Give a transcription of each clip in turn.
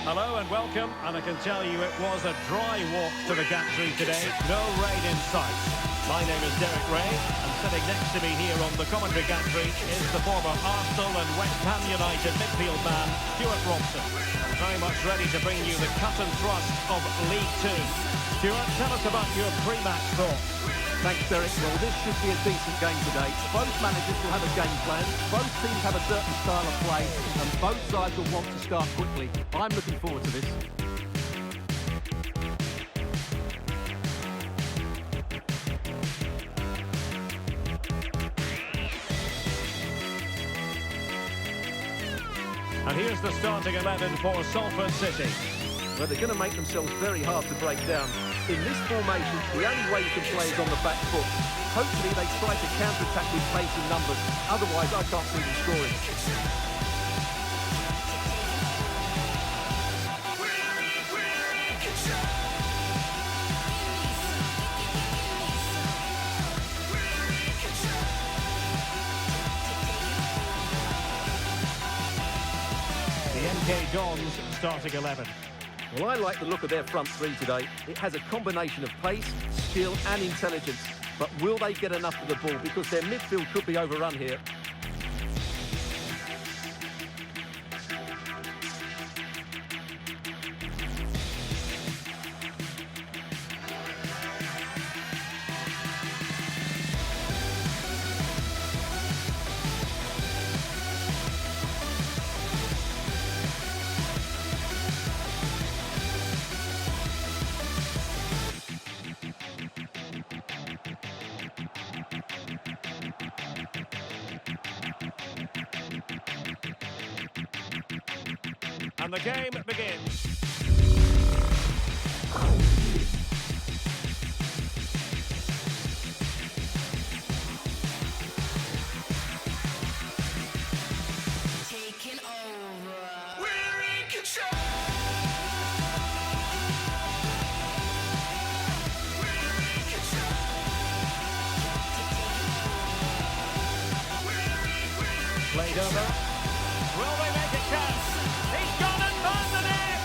Hello and welcome, and I can tell you it was a dry walk to the gantry today. No rain in sight. My name is Derek Ray, and sitting next to me here on the commentary gantry is the former Arsenal and West Ham United midfield man, Stuart Robson. And very much ready to bring you the cut and thrust of League Two. Stuart, tell us about your pre-match thoughts. Thanks, Derek. Well, this should be a decent game today. Both managers will have a game plan. Both teams have a certain style of play, and both sides will want to start quickly. I'm looking forward to this. And here's the starting 11 for Salford City. Well, they're going to make themselves very hard to break down. In this formation, the only way you can play is on the back foot. Hopefully they try to counter-attack with pace and numbers. Otherwise, I can't see them scoring. The MK Dons starting 11. Well, I like the look of their front three today. It has a combination of pace, skill and intelligence. But will they get enough of the ball? Because their midfield could be overrun here. And the game begins. Taking over. We're in control. We're in control. Played over. Will they make it count? He's gone and found the net!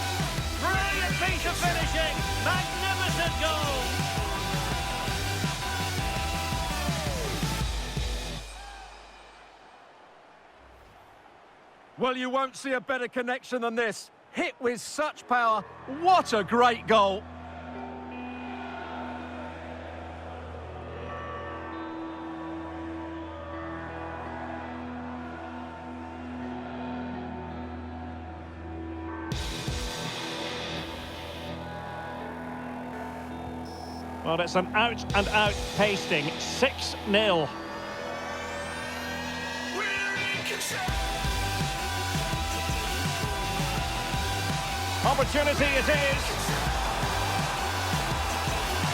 Brilliant piece of finishing! Magnificent goal! Well, you won't see a better connection than this. Hit with such power. What a great goal. Well, it's an out-and-out pasting. 6-0. Opportunity it is.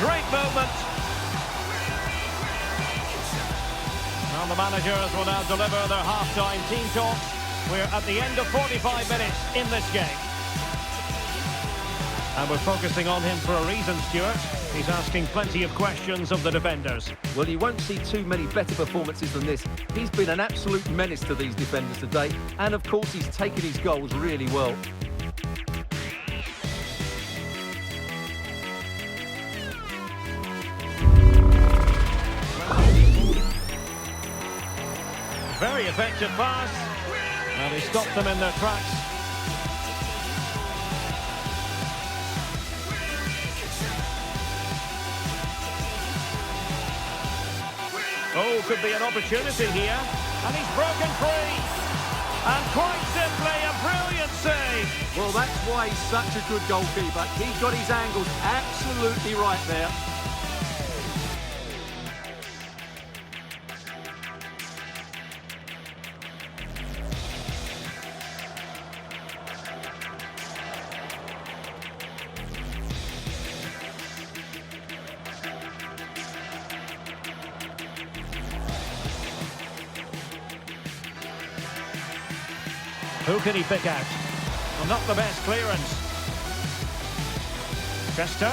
Great movement. Well, the managers will now deliver their half-time team talks. We're at the end of 45 minutes in this game. And we're focusing on him for a reason, Stuart. He's asking plenty of questions of the defenders. Well, you won't see too many better performances than this. He's been an absolute menace to these defenders today. And, of course, he's taken his goals really well. Very effective pass. And he stopped them in their tracks. Oh, could be an opportunity here. And he's broken free. And quite simply, a brilliant save. Well, that's why he's such a good goalkeeper. He got his angles absolutely right there. Who can he pick out? Well, not the best clearance. Chester.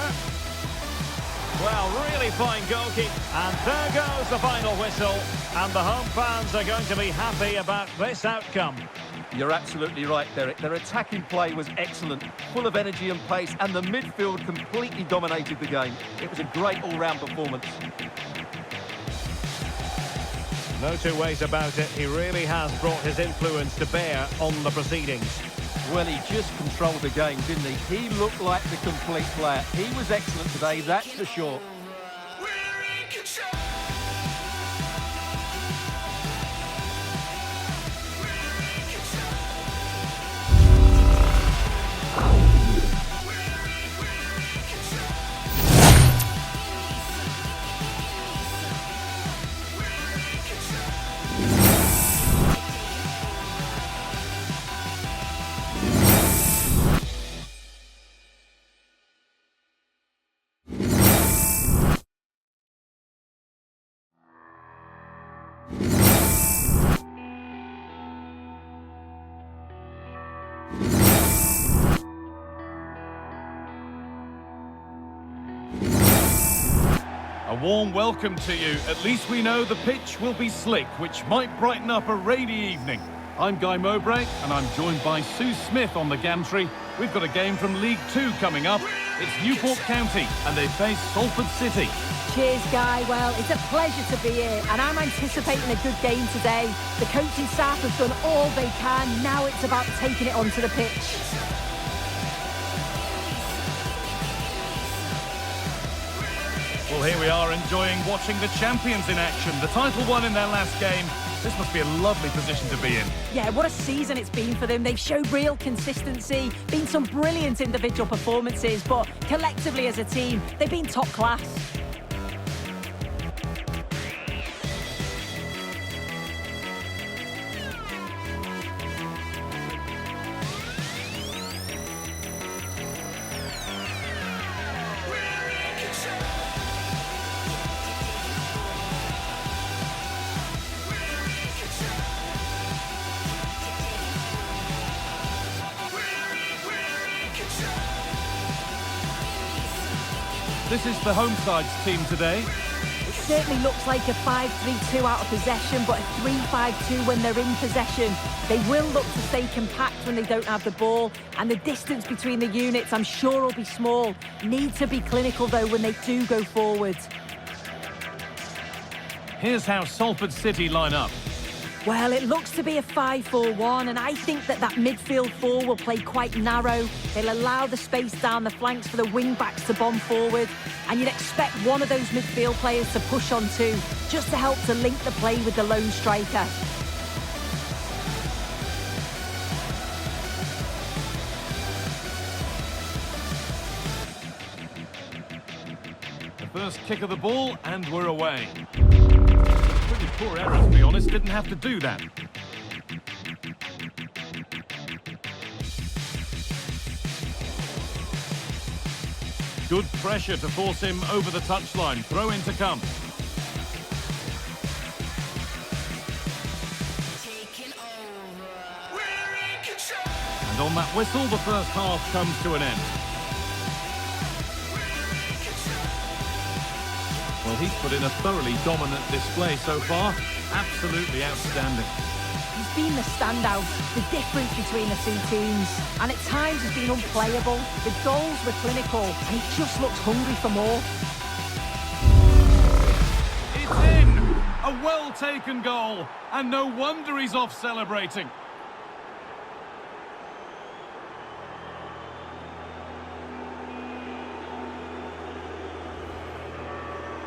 Well, really fine goalkeeping. And there goes the final whistle. And the home fans are going to be happy about this outcome. You're absolutely right, Derek. Their attacking play was excellent, full of energy and pace, and the midfield completely dominated the game. It was a great all-round performance. No two ways about it. He really has brought his influence to bear on the proceedings. Well, he just controlled the game, didn't he? He looked like the complete player. He was excellent today, that's for sure. We're in control. A warm welcome to you. At least we know the pitch will be slick, which might brighten up a rainy evening. I'm Guy Mowbray, and I'm joined by Sue Smith on the gantry. We've got a game from League Two coming up. It's Newport County, and they face Salford City. Cheers, Guy. Well, it's a pleasure to be here, and I'm anticipating a good game today. The coaching staff have done all they can. Now it's about taking it onto the pitch. Well, here we are enjoying watching the champions in action. The title won in their last game. This must be a lovely position to be in. Yeah, what a season it's been for them. They've showed real consistency, been some brilliant individual performances, but collectively as a team, they've been top class. This is the home side's team today. It certainly looks like a 5-3-2 out of possession, but a 3-5-2 when they're in possession. They will look to stay compact when they don't have the ball, and the distance between the units, I'm sure, will be small. Need to be clinical, though, when they do go forward. Here's how Salford City line up. Well, it looks to be a 5-4-1, and I think that midfield four will play quite narrow. They'll allow the space down the flanks for the wing-backs to bomb forward, and you'd expect one of those midfield players to push on too, just to help to link the play with the lone striker. The first kick of the ball, and we're away. Pretty poor error, to be honest. Didn't have to do that. Good pressure to force him over the touchline. Throw in to come. Taking over. We're in control. And on that whistle, the first half comes to an end. Well, he's put in a thoroughly dominant display so far. Absolutely outstanding. He's been the standout, the difference between the two teams, and at times has been unplayable. The goals were clinical, and he just looks hungry for more. It's in! A well-taken goal, and no wonder he's off celebrating.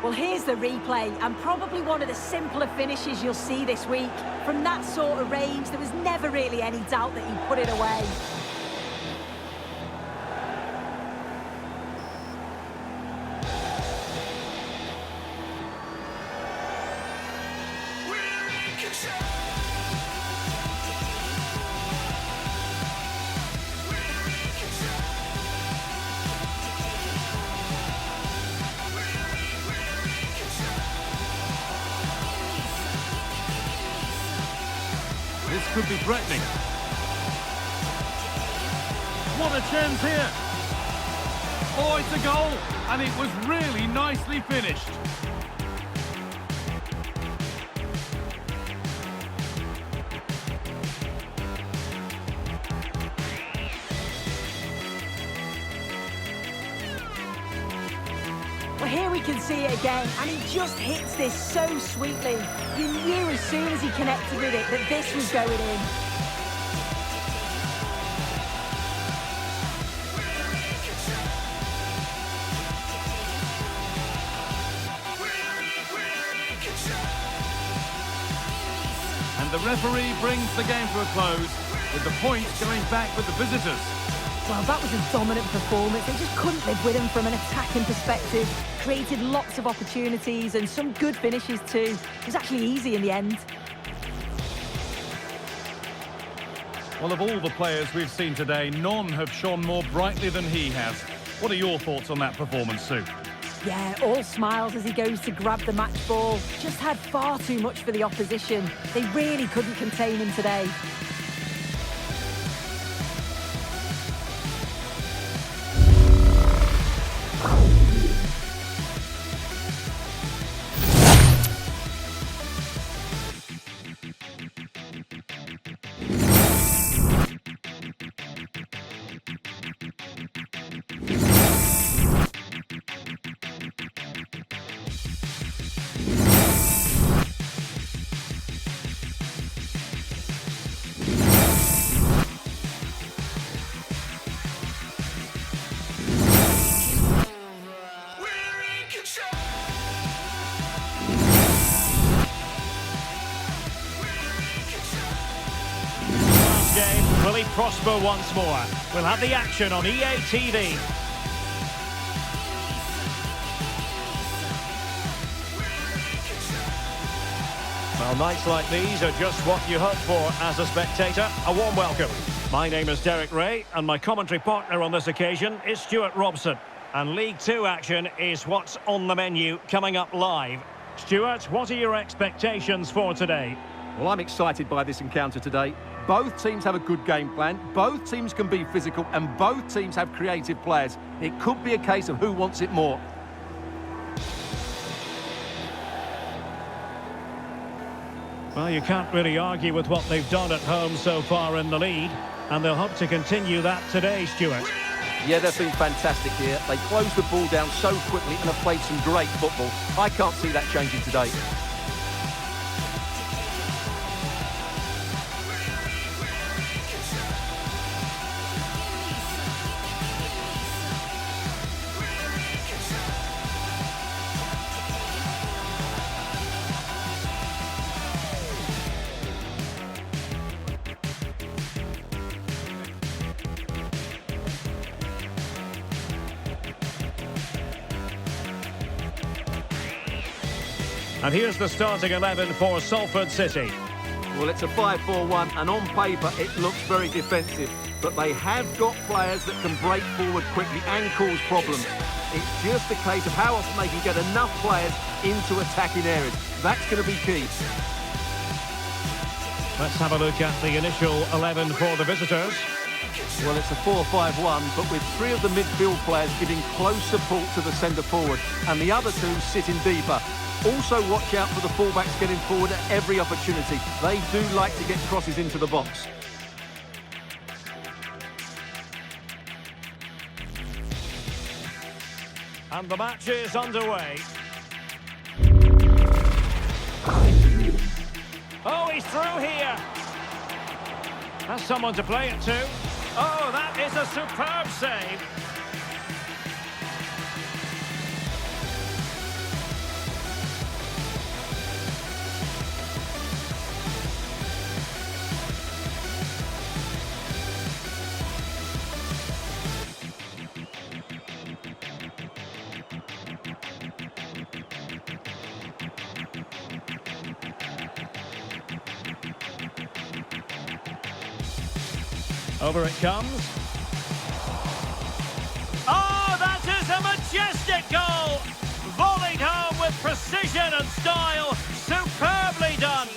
Well, here's the replay, and probably one of the simpler finishes you'll see this week. From that sort of range, there was never really any doubt that he'd put it away. We're in control. This could be threatening. What a chance here. Oh, it's a goal, and it was really nicely finished. here we can see it again, and he just hits this so sweetly. You knew as soon as he connected with it that this was going in. And the referee brings the game to a close, with the points going back with the visitors. Well, that was a dominant performance. They just couldn't live with him from an attacking perspective. Created lots of opportunities and some good finishes too. It was actually easy in the end. Well, of all the players we've seen today, none have shone more brightly than he has. What are your thoughts on that performance, Sue? Yeah, all smiles as he goes to grab the match ball. Just had far too much for the opposition. They really couldn't contain him today. Game, will he prosper once more? We'll have the action on EA TV. Well, nights like these are just what you hope for as a spectator. A warm welcome. My name is Derek Ray, and my commentary partner on this occasion is Stuart Robson. And League Two action is what's on the menu coming up live. Stuart, what are your expectations for today? Well, I'm excited by this encounter today. Both teams have a good game plan, both teams can be physical, and both teams have creative players. It could be a case of who wants it more. Well, you can't really argue with what they've done at home so far in the lead, and they'll hope to continue that today, Stuart. Yeah, they've been fantastic here. They closed the ball down so quickly and have played some great football. I can't see that changing today. And here's the starting 11 for Salford City. Well, it's a 5-4-1, and on paper it looks very defensive, but they have got players that can break forward quickly and cause problems. It's just a case of how often they can get enough players into attacking areas. That's going to be key. Let's have a look at the initial 11 for the visitors. Well, it's a 4-5-1, but with three of the midfield players giving close support to the centre forward, and the other two sitting deeper. Also watch out for the fullbacks getting forward at every opportunity. They do like to get crosses into the box. And the match is underway. Oh, he's through here. Has someone to play it to. Oh, that is a superb save. Over it comes. Oh, that is a majestic goal! Volleyed home with precision and style. Superbly done.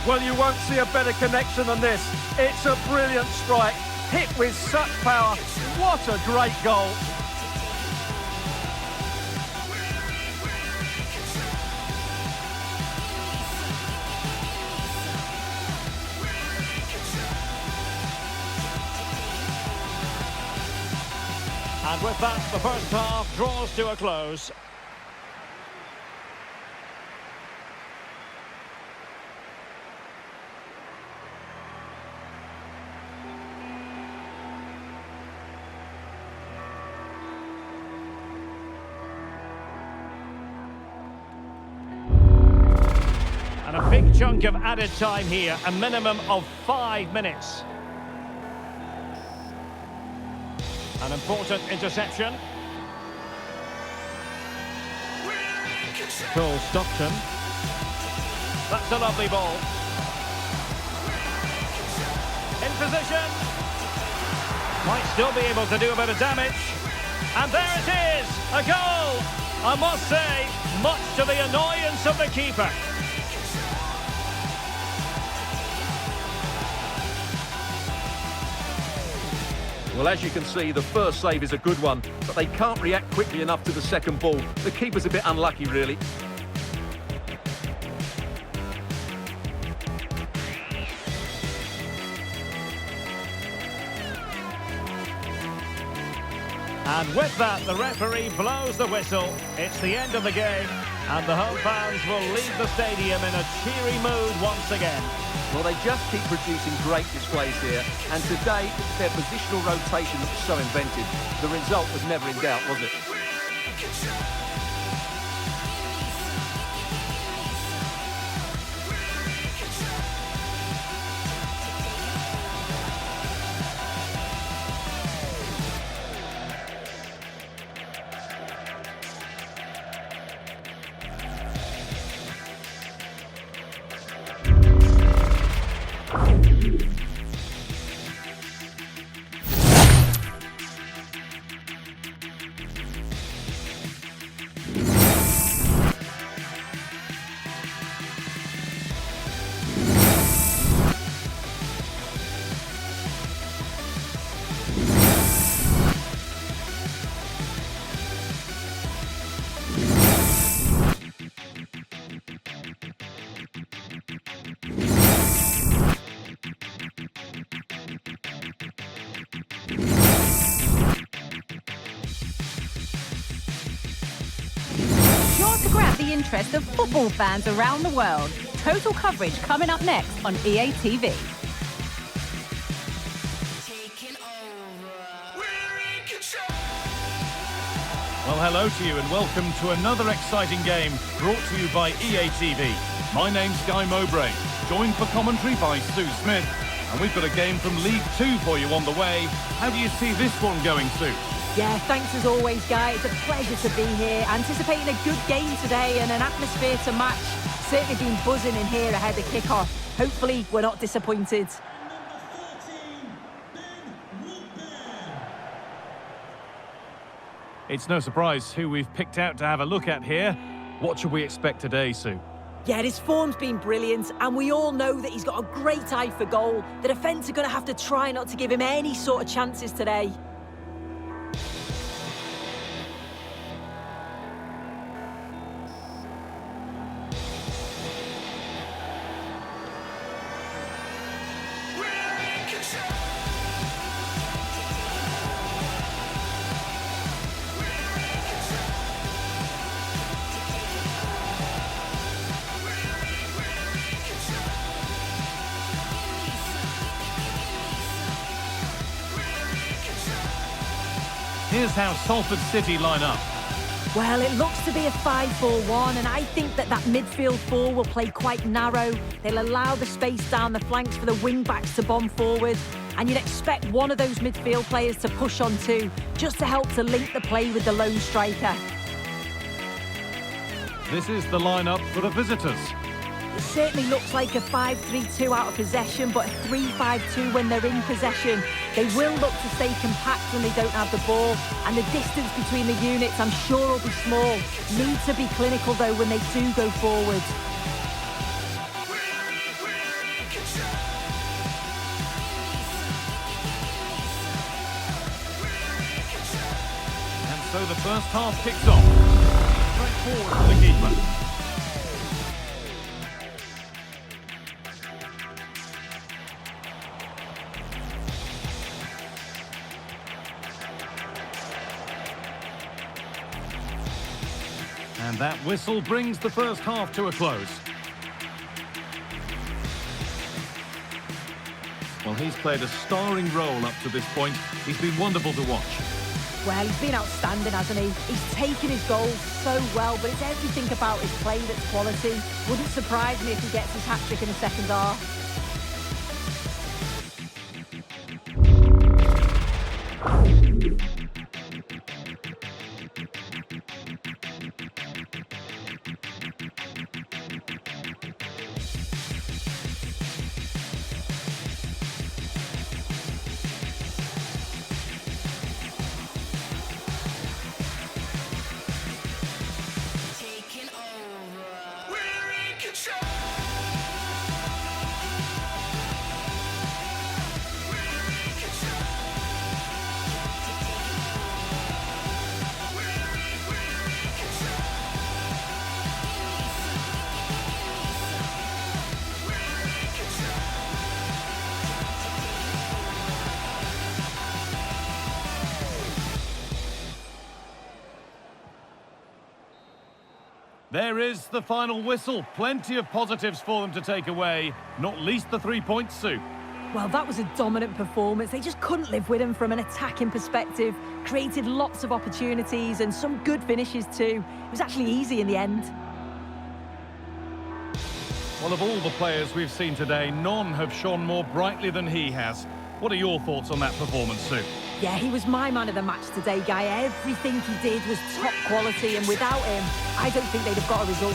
Well, you won't see a better connection than this. It's a brilliant strike, hit with such power. What a great goal. And with that, the first half draws to a close. And a big chunk of added time here, a minimum of 5 minutes. An important interception. Cole Stockton. That's a lovely ball. In position. Might still be able to do a bit of damage. And there it is, a goal. I must say, much to the annoyance of the keeper. Well, as you can see, the first save is a good one, but they can't react quickly enough to the second ball. The keeper's a bit unlucky, really. And with that, the referee blows the whistle. It's the end of the game, and the home fans will leave the stadium in a cheery mood once again. Well, they just keep producing great displays here, and today it's their positional rotation that was so inventive. The result was never in doubt, was it? Sure to grab the interest of football fans around the world. Total coverage coming up next on EA TV. Well, hello to you and welcome to another exciting game brought to you by EA TV. My name's Guy Mowbray, joined for commentary by Sue Smith, and we've got a game from League Two for you on the way. How do you see this one going, Sue? Yeah, thanks as always, Guy. It's a pleasure to be here. Anticipating a good game today and an atmosphere to match. Certainly been buzzing in here ahead of kick-off. Hopefully, we're not disappointed. It's no surprise who we've picked out to have a look at here. What should we expect today, Sue? Yeah, his form's been brilliant, and we all know that he's got a great eye for goal. The defence are going to have to try not to give him any sort of chances today. Here's how Salford City line up. Well, it looks to be a 5-4-1, and I think that midfield four will play quite narrow. They'll allow the space down the flanks for the wing-backs to bomb forward, and you'd expect one of those midfield players to push on too, just to help to link the play with the lone striker. This is the lineup for the visitors. It certainly looks like a 5-3-2 out of possession, but a 3-5-2 when they're in possession. They will look to stay compact when they don't have the ball, and the distance between the units, I'm sure, will be small. Need to be clinical, though, when they do go forward. And so the first half kicks off. Straight forward for the keeper. And that whistle brings the first half to a close. Well, he's played a starring role up to this point. He's been wonderful to watch. Well, he's been outstanding, hasn't he? He's taken his goals so well, but it's everything about his play that's quality. Wouldn't surprise me if he gets his hat-trick in the second half. Taking over. We're in control. We're in control. We're in control. We're in control. There is the final whistle. Plenty of positives for them to take away, not least the 3 points, Sue. Well, that was a dominant performance. They just couldn't live with him from an attacking perspective. Created lots of opportunities and some good finishes too. It was actually easy in the end. Well, of all the players we've seen today, none have shone more brightly than he has. What are your thoughts on that performance, Sue? Yeah, he was my man of the match today, Guy. Everything he did was top quality, and without him, I don't think they'd have got a result.